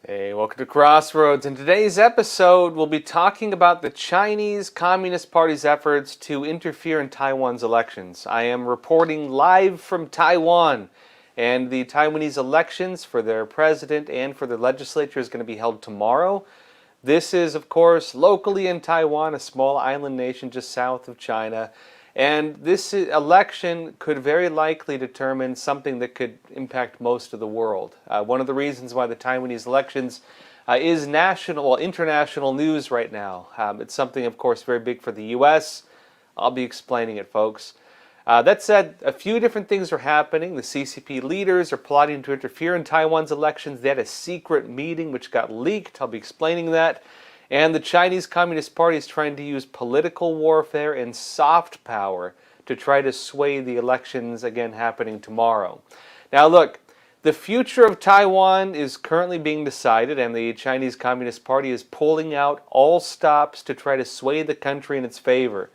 Hey, welcome to Crossroads. In today's episode, we'll be talking about the Chinese Communist Party's efforts to interfere in Taiwan's elections. I am reporting live from Taiwan, and the Taiwanese elections for their president and for their legislature is going to be held tomorrow. This is, of course, locally in Taiwan, a small island nation just south of China. And this election could very likely determine something that could impact most of the world. One of the reasons why the Taiwanese elections is international news right now. It's something, of course, very big for the U.S. I'll be explaining it, folks. That said, a few different things are happening. The CCP leaders are plotting to interfere in Taiwan's elections. They had a secret meeting which got leaked. I'll be explaining that. And the Chinese Communist Party is trying to use political warfare and soft power to try to sway the elections again happening tomorrow. Now look, the future of Taiwan is currently being decided, and the Chinese Communist Party is pulling out all stops to try to sway the country in its favor.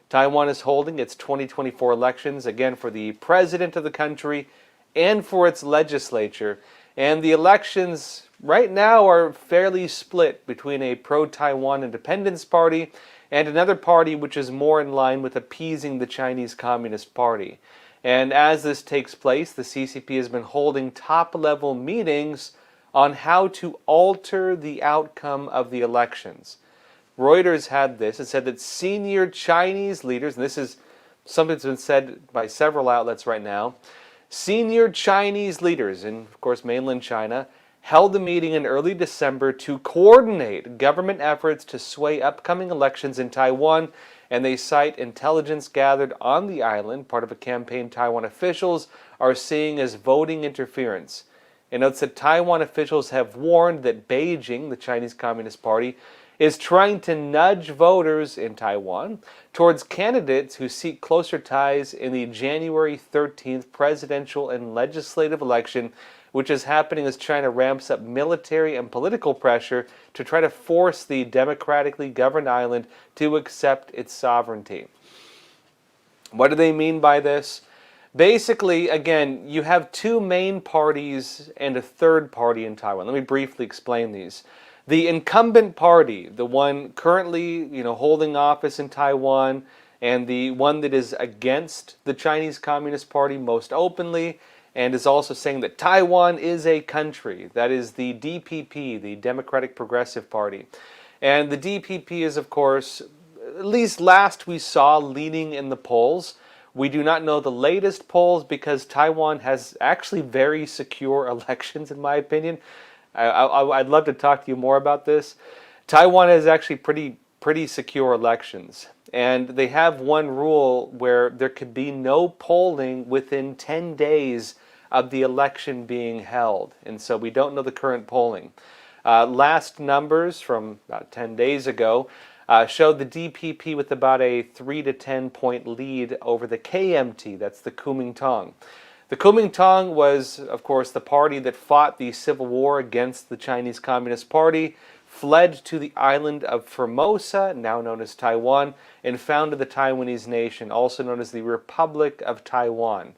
Taiwan is holding its 2024 elections, again for the president of the country and for its legislature. And the elections right now are fairly split between a pro-Taiwan-independence party and another party which is more in line with appeasing the Chinese Communist Party. And as this takes place, the CCP has been holding top-level meetings on how to alter the outcome of the elections. Reuters had this. It said that senior Chinese leaders, and this is something that's been said by several outlets right now, senior Chinese leaders in, of course, mainland China, held a meeting in early December to coordinate government efforts to sway upcoming elections in Taiwan, and they cite intelligence gathered on the island, part of a campaign Taiwan officials are seeing as voting interference. It notes that Taiwan officials have warned that Beijing, the Chinese Communist Party, is trying to nudge voters in Taiwan towards candidates who seek closer ties in the January 13th presidential and legislative election, which is happening as China ramps up military and political pressure to try to force the democratically governed island to accept its sovereignty. What do they mean by this? Basically, again, you have two main parties and a third party in Taiwan. Let me briefly explain these. The incumbent party, the one currently, holding office in Taiwan, and the one that is against the Chinese Communist Party most openly, and is also saying that Taiwan is a country. That is the DPP, the Democratic Progressive Party. And the DPP is, of course, at least last we saw, leading in the polls. We do not know the latest polls because Taiwan has actually very secure elections, in my opinion. I'd love to talk to you more about this. Taiwan has actually pretty secure elections. And they have one rule where there could be no polling within 10 days of the election being held. And so we don't know the current polling. Last numbers from about 10 days ago showed the DPP with about a 3 to 10 point lead over the KMT, that's the Kuomintang. The Kuomintang was, of course, the party that fought the civil war against the Chinese Communist Party, fled to the island of Formosa, now known as Taiwan, and founded the Taiwanese nation, also known as the Republic of Taiwan.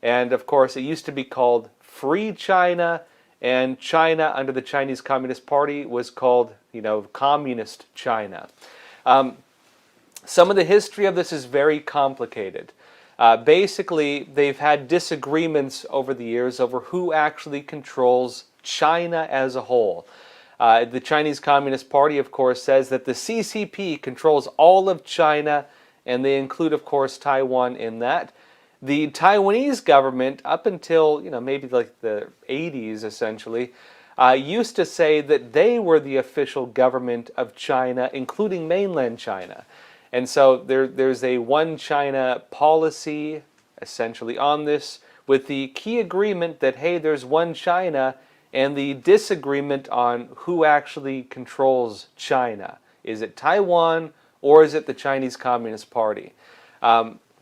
And, of course, it used to be called Free China, and China under the Chinese Communist Party was called, Communist China. Some of the history of this is very complicated. Basically, they've had disagreements over the years over who actually controls China as a whole. The Chinese Communist Party, of course, says that the CCP controls all of China, and they include, of course, Taiwan in that. The Taiwanese government, up until, maybe like the 80s, essentially, used to say that they were the official government of China, including mainland China. And so there's a one China policy, essentially, on this, with the key agreement that, hey, there's one China, and the disagreement on who actually controls China. Is it Taiwan, or is it the Chinese Communist Party?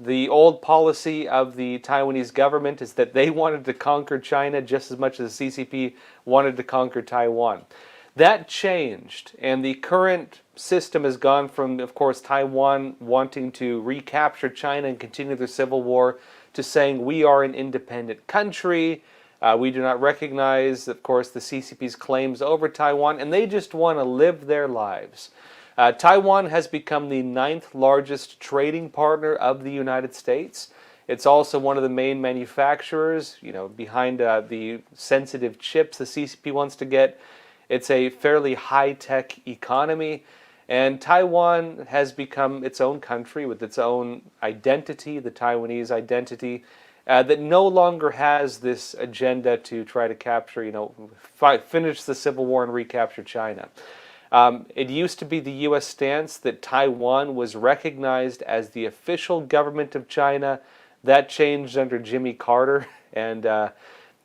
The old policy of the Taiwanese government is that they wanted to conquer China just as much as the CCP wanted to conquer Taiwan. That changed, and the current system has gone from, of course, Taiwan wanting to recapture China and continue their civil war to saying we are an independent country. We do not recognize, of course, the CCP's claims over Taiwan, and they just want to live their lives. Taiwan has become the 9th largest trading partner of the United States. It's also one of the main manufacturers, behind the sensitive chips the CCP wants to get. It's a fairly high-tech economy, and Taiwan has become its own country with its own identity, the Taiwanese identity, that no longer has this agenda to try to capture, finish the Civil War and recapture China. It used to be the U.S. stance that Taiwan was recognized as the official government of China. That changed under Jimmy Carter, and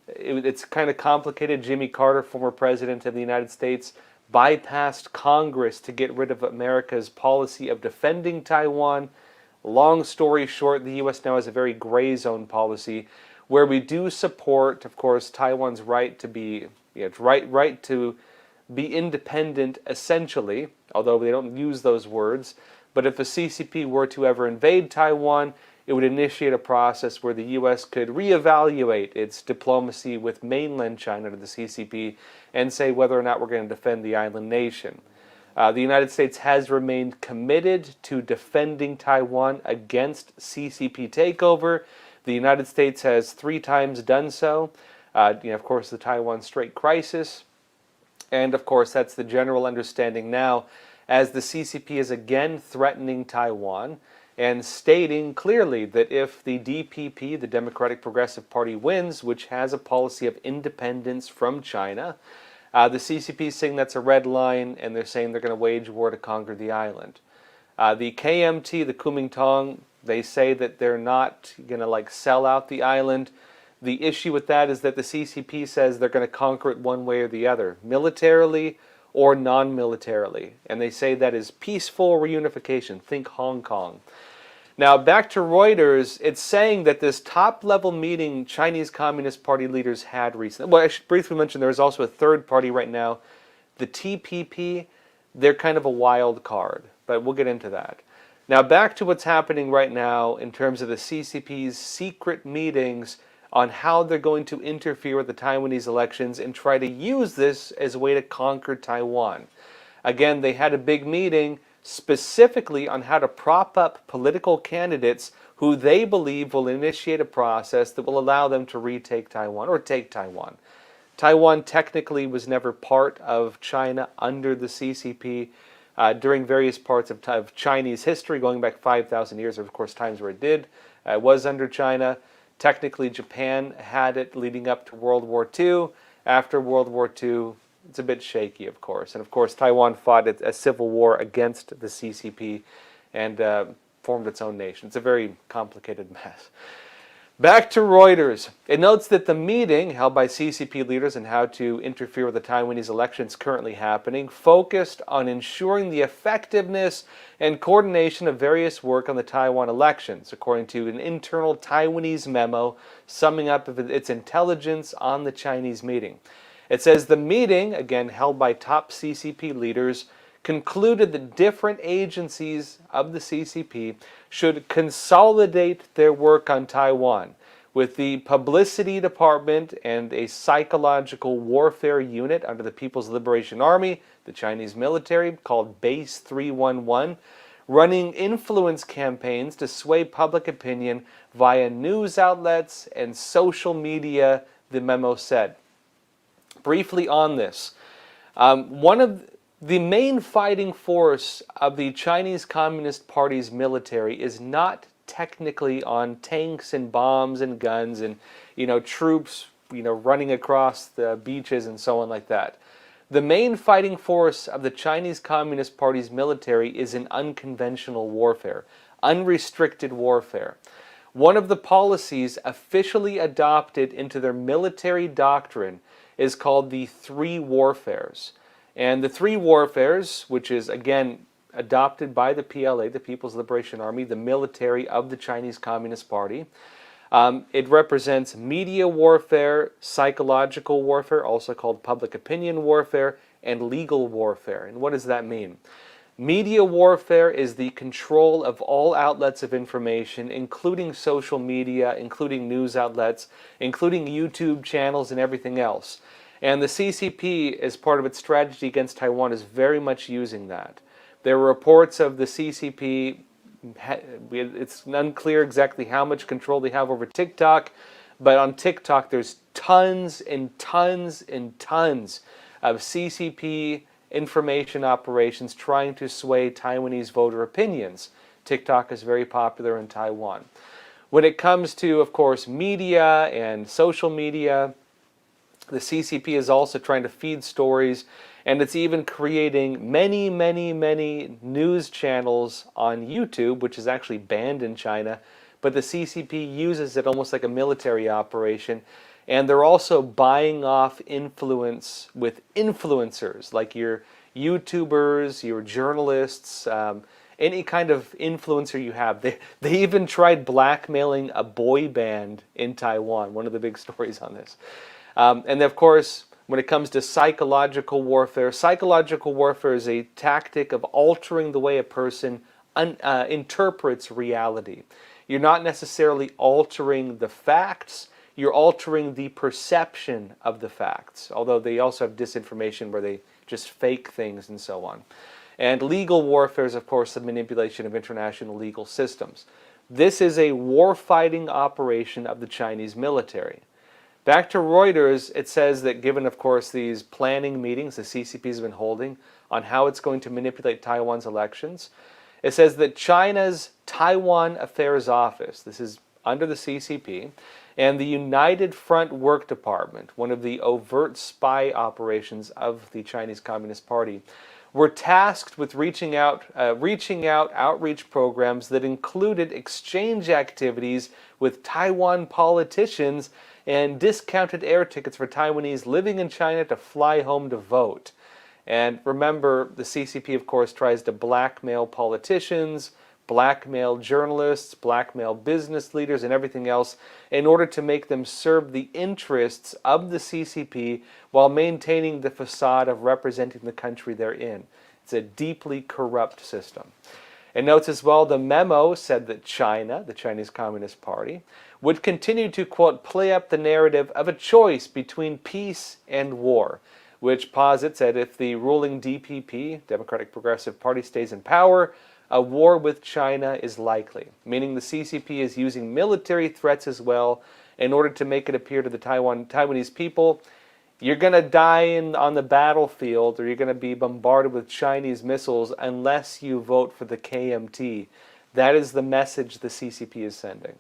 it's kind of complicated. Jimmy Carter, former president of the United States, bypassed Congress to get rid of America's policy of defending Taiwan. Long story short, the U.S. now has a very gray zone policy where we do support, of course, Taiwan's right to be, right to be independent, essentially, although they don't use those words. But if the CCP were to ever invade Taiwan, it would initiate a process where the U.S. could reevaluate its diplomacy with mainland China to the CCP and say whether or not we're going to defend the island nation. The United States has remained committed to defending Taiwan against CCP takeover. The United States has 3 times done so. Of course, the Taiwan Strait crisis. And of course, that's the general understanding now, as the CCP is again threatening Taiwan and stating clearly that if the DPP, the Democratic Progressive Party, wins, which has a policy of independence from China, the CCP is saying that's a red line, and they're saying they're going to wage war to conquer the island. The KMT, the Kuomintang, they say that they're not going to sell out the island. The issue with that is that the CCP says they're going to conquer it one way or the other, militarily or non-militarily. And they say that is peaceful reunification. Think Hong Kong. Now, back to Reuters, it's saying that this top-level meeting Chinese Communist Party leaders had recently. Well, I should briefly mention there is also a third party right now, the TPP. They're kind of a wild card, but we'll get into that. Now, back to what's happening right now in terms of the CCP's secret meetings on how they're going to interfere with the Taiwanese elections and try to use this as a way to conquer Taiwan. Again, they had a big meeting specifically on how to prop up political candidates who they believe will initiate a process that will allow them to retake Taiwan or take Taiwan. Taiwan technically was never part of China under the CCP. During various parts of Chinese history, going back 5,000 years, of course, times where it did, it was under China. Technically, Japan had it leading up to World War II. After World War II, it's a bit shaky, of course. And of course, Taiwan fought a civil war against the CCP and formed its own nation. It's a very complicated mess. Back to Reuters. It notes that the meeting held by CCP leaders on how to interfere with the Taiwanese elections currently happening focused on ensuring the effectiveness and coordination of various work on the Taiwan elections, according to an internal Taiwanese memo summing up its intelligence on the Chinese meeting. It says the meeting, again held by top CCP leaders, concluded that different agencies of the CCP should consolidate their work on Taiwan, with the publicity department and a psychological warfare unit under the People's Liberation Army, the Chinese military, called Base 311, running influence campaigns to sway public opinion via news outlets and social media, the memo said. Briefly on this, one of the main fighting force of the Chinese Communist Party's military is not technically on tanks and bombs and guns and, troops, running across the beaches and so on like that. The main fighting force of the Chinese Communist Party's military is in unconventional warfare, unrestricted warfare. One of the policies officially adopted into their military doctrine is called the 3 warfares. And the 3 warfares, which is, again, adopted by the PLA, the People's Liberation Army, the military of the Chinese Communist Party. It represents media warfare, psychological warfare, also called public opinion warfare, and legal warfare. And what does that mean? Media warfare is the control of all outlets of information, including social media, including news outlets, including YouTube channels and everything else. And the CCP, as part of its strategy against Taiwan, is very much using that. There were reports of the CCP, it's unclear exactly how much control they have over TikTok, but on TikTok there's tons and tons and tons of CCP information operations trying to sway Taiwanese voter opinions. TikTok is very popular in Taiwan. When it comes to, of course, media and social media, the CCP is also trying to feed stories, and it's even creating many, many, many news channels on YouTube, which is actually banned in China, but the CCP uses it almost like a military operation. And they're also buying off influence with influencers, like your YouTubers, your journalists, any kind of influencer you have. They even tried blackmailing a boy band in Taiwan, one of the big stories on this. And of course, when it comes to psychological warfare is a tactic of altering the way a person interprets reality. You're not necessarily altering the facts, you're altering the perception of the facts, although they also have disinformation where they just fake things and so on. And legal warfare is, of course, the manipulation of international legal systems. This is a war-fighting operation of the Chinese military. Back to Reuters, it says that given, of course, these planning meetings the CCP has been holding on how it's going to manipulate Taiwan's elections, it says that China's Taiwan Affairs Office, this is under the CCP, and the United Front Work Department, one of the overt spy operations of the Chinese Communist Party, were tasked with reaching out outreach programs that included exchange activities with Taiwan politicians and discounted air tickets for Taiwanese living in China to fly home to vote. And remember, the CCP, of course, tries to blackmail politicians, blackmail journalists, blackmail business leaders, and everything else in order to make them serve the interests of the CCP while maintaining the facade of representing the country they're in. It's a deeply corrupt system. And notes as well, the memo said that China, the Chinese Communist Party, would continue to, quote, play up the narrative of a choice between peace and war, which posits that if the ruling DPP, Democratic Progressive Party, stays in power, a war with China is likely, meaning the CCP is using military threats as well in order to make it appear to the Taiwanese people, you're going to die on the battlefield or you're going to be bombarded with Chinese missiles unless you vote for the KMT. That is the message the CCP is sending.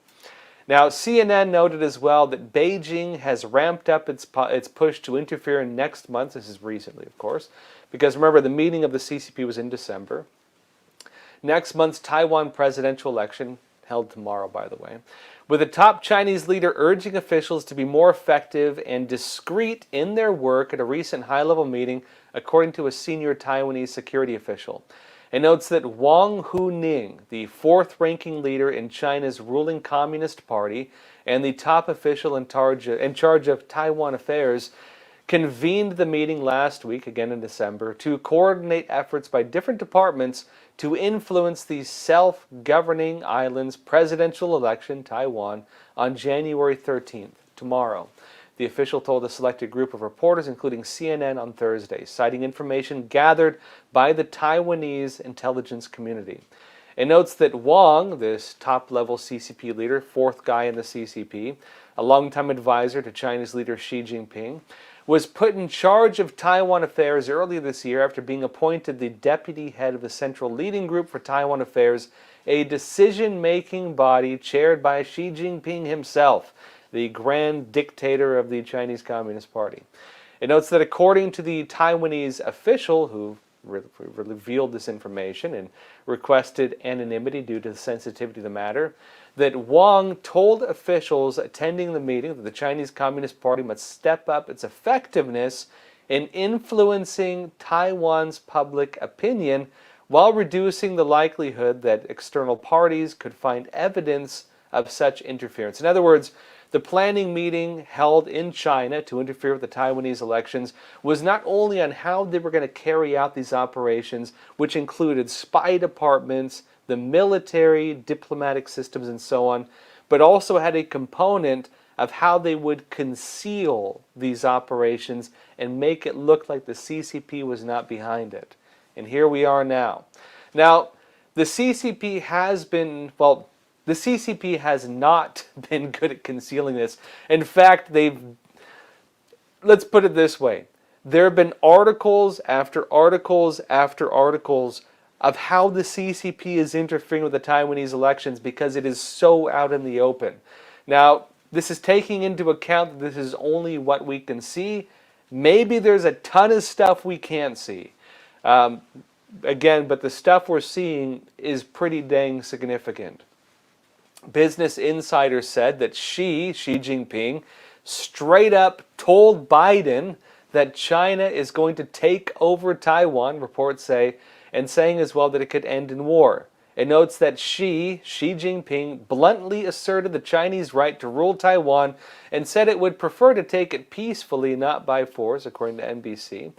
Now, CNN noted as well that Beijing has ramped up its push to interfere in next month. This is recently, of course, because remember, the meeting of the CCP was in December. Next month's Taiwan presidential election, held tomorrow, by the way, with a top Chinese leader urging officials to be more effective and discreet in their work at a recent high-level meeting, according to a senior Taiwanese security official. It notes that Wang Huning, the fourth-ranking leader in China's ruling Communist Party and the top official in charge of Taiwan affairs, convened the meeting last week, again in December, to coordinate efforts by different departments to influence the self-governing island's presidential election, Taiwan, on January 13th, tomorrow. The official told a selected group of reporters, including CNN, on Thursday, citing information gathered by the Taiwanese intelligence community. It notes that Wang, this top-level CCP leader, fourth guy in the CCP, a longtime advisor to Chinese leader Xi Jinping, was put in charge of Taiwan affairs earlier this year after being appointed the deputy head of the Central Leading Group for Taiwan Affairs, a decision-making body chaired by Xi Jinping himself, the grand dictator of the Chinese Communist Party. It notes that according to the Taiwanese official who revealed this information and requested anonymity due to the sensitivity of the matter, that Wang told officials attending the meeting that the Chinese Communist Party must step up its effectiveness in influencing Taiwan's public opinion while reducing the likelihood that external parties could find evidence of such interference. In other words, The planning meeting held in China to interfere with the Taiwanese elections was not only on how they were going to carry out these operations, which included spy departments, the military, diplomatic systems, and so on, but also had a component of how they would conceal these operations and make it look like the CCP was not behind it. And here we are now. Now, the CCP has been, well, the CCP has not been good at concealing this. In fact, let's put it this way. There have been articles after articles after articles of how the CCP is interfering with the Taiwanese elections because it is so out in the open. Now, this is taking into account that this is only what we can see. Maybe there's a ton of stuff we can't see. Again, but the stuff we're seeing is pretty dang significant. Business Insider said that Xi Jinping, straight up told Biden that China is going to take over Taiwan, reports say, and saying as well that it could end in war. It notes that Xi Jinping, bluntly asserted the Chinese right to rule Taiwan and said it would prefer to take it peacefully, not by force, according to NBC.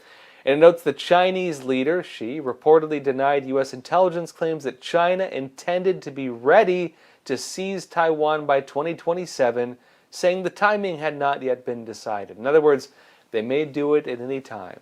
And it notes the Chinese leader, Xi, reportedly denied U.S. intelligence claims that China intended to be ready to seize Taiwan by 2027, saying the timing had not yet been decided. In other words, they may do it at any time.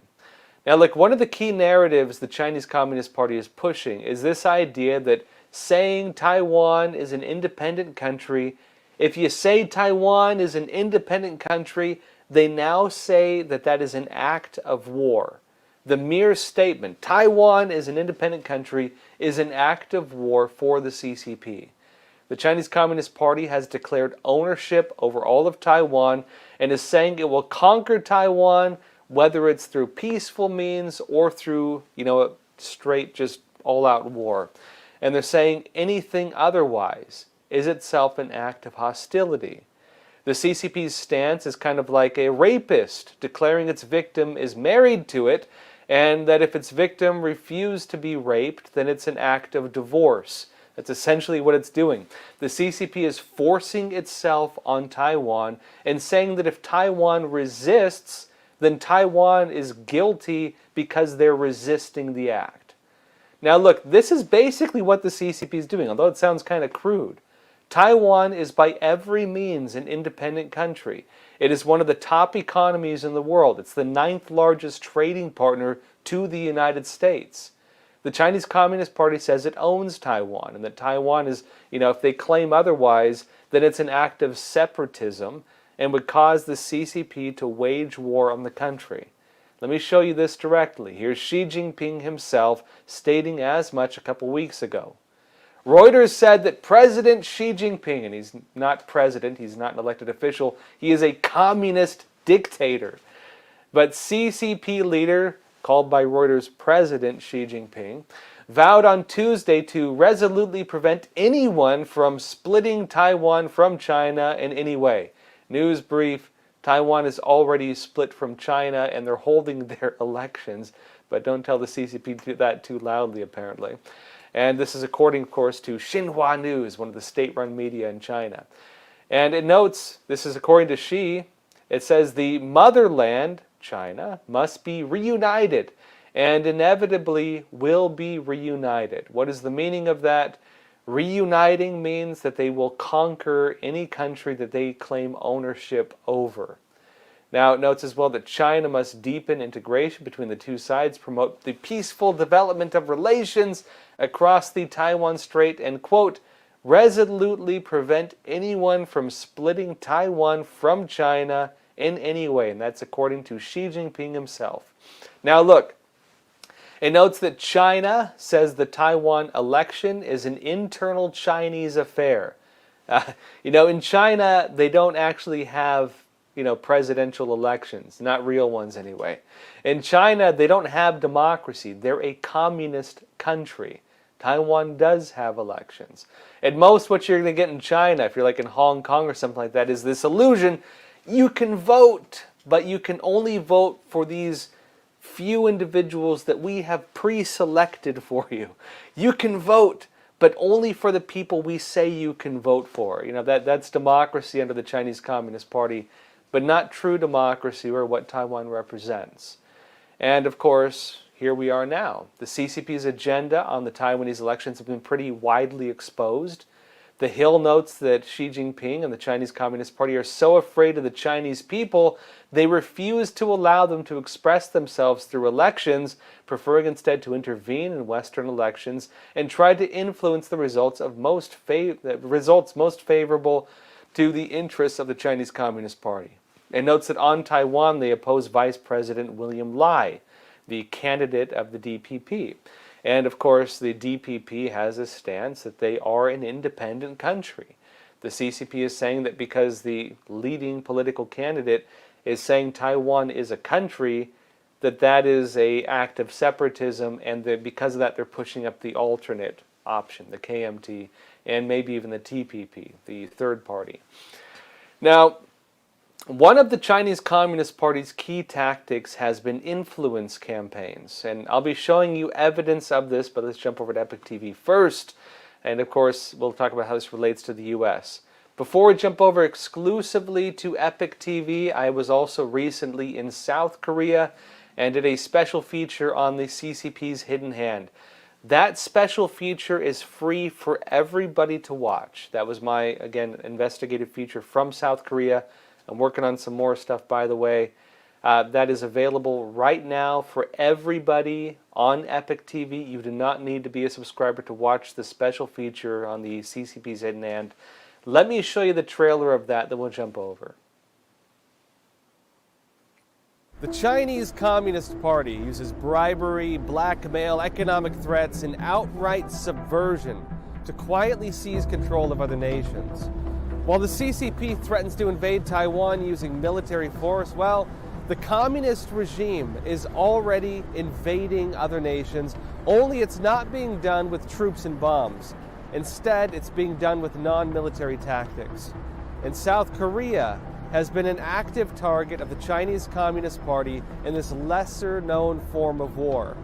Now, look, one of the key narratives the Chinese Communist Party is pushing is this idea that saying Taiwan is an independent country, if you say Taiwan is an independent country, they now say that that is an act of war. The mere statement, Taiwan is an independent country, is an act of war for the CCP. The Chinese Communist Party has declared ownership over all of Taiwan and is saying it will conquer Taiwan, whether it's through peaceful means or through, a straight, just all-out war. And they're saying anything otherwise is itself an act of hostility. The CCP's stance is kind of like a rapist declaring its victim is married to it, and that if its victim refused to be raped, then it's an act of divorce. That's essentially what it's doing. The CCP is forcing itself on Taiwan and saying that if Taiwan resists, then Taiwan is guilty because they're resisting the act. Now look, this is basically what the CCP is doing, although it sounds kind of crude. Taiwan is by every means an independent country. It is one of the top economies in the world. It's the 9th largest trading partner to the United States. The Chinese Communist Party says it owns Taiwan, and that Taiwan is, if they claim otherwise, then it's an act of separatism and would cause the CCP to wage war on the country. Let me show you this directly. Here's Xi Jinping himself stating as much a couple weeks ago. Reuters said that President Xi Jinping, and he's not president, he's not an elected official, he is a communist dictator. But CCP leader, called by Reuters President Xi Jinping, vowed on Tuesday to resolutely prevent anyone from splitting Taiwan from China in any way. News brief, Taiwan is already split from China and they're holding their elections, but don't tell the CCP that too loudly apparently. And this is according, of course, to Xinhua News, one of the state-run media in China. And it notes, this is according to Xi, it says the motherland, China, must be reunited and inevitably will be reunited. What is the meaning of that? Reuniting means that they will conquer any country that they claim ownership over. Now, it notes as well that China must deepen integration between the two sides, promote the peaceful development of relations across the Taiwan Strait, and, quote, resolutely prevent anyone from splitting Taiwan from China in any way. And that's according to Xi Jinping himself. Now, look, it notes that China says the Taiwan election is an internal Chinese affair. In China, they don't actually have presidential elections, not real ones anyway. In China, they don't have democracy. They're a communist country. Taiwan does have elections. At most, what you're going to get in China, if you're like in Hong Kong or something like that, is this illusion. You can vote, but you can only vote for these few individuals that we have pre-selected for you. You can vote, but only for the people we say you can vote for. You know, that's democracy under the Chinese Communist Party, but not true democracy or what Taiwan represents. And of course, here we are now. The CCP's agenda on the Taiwanese elections have been pretty widely exposed. The Hill notes that Xi Jinping and the Chinese Communist Party are so afraid of the Chinese people, they refuse to allow them to express themselves through elections, preferring instead to intervene in Western elections and try to influence the results most favorable to the interests of the Chinese Communist Party. It notes that on Taiwan they oppose Vice President William Lai, the candidate of the DPP. And of course, the DPP has a stance that they are an independent country. The CCP is saying that because the leading political candidate is saying Taiwan is a country, that is an act of separatism, and that because of that they're pushing up the alternate option, the KMT, and maybe even the TPP, the third party. Now, one of the Chinese Communist Party's key tactics has been influence campaigns, and I'll be showing you evidence of this, but let's jump over to Epoch TV first, and of course we'll talk about how this relates to the US. Before we jump over exclusively to Epoch TV, I was also recently in South Korea and did a special feature on the CCP's hidden hand. That special feature is free for everybody to watch. That was my, again, investigative feature from South Korea. I'm working on some more stuff, by the way. That is available right now for everybody on Epoch TV. You do not need to be a subscriber to watch the special feature on the CCP's hidden hand. Let me show you the trailer of that, then we'll jump over. The Chinese Communist Party uses bribery, blackmail, economic threats, and outright subversion to quietly seize control of other nations. While the CCP threatens to invade Taiwan using military force, well, the communist regime is already invading other nations, only it's not being done with troops and bombs. Instead, it's being done with non-military tactics. And South Korea has been an active target of the Chinese Communist Party in this lesser-known form of war.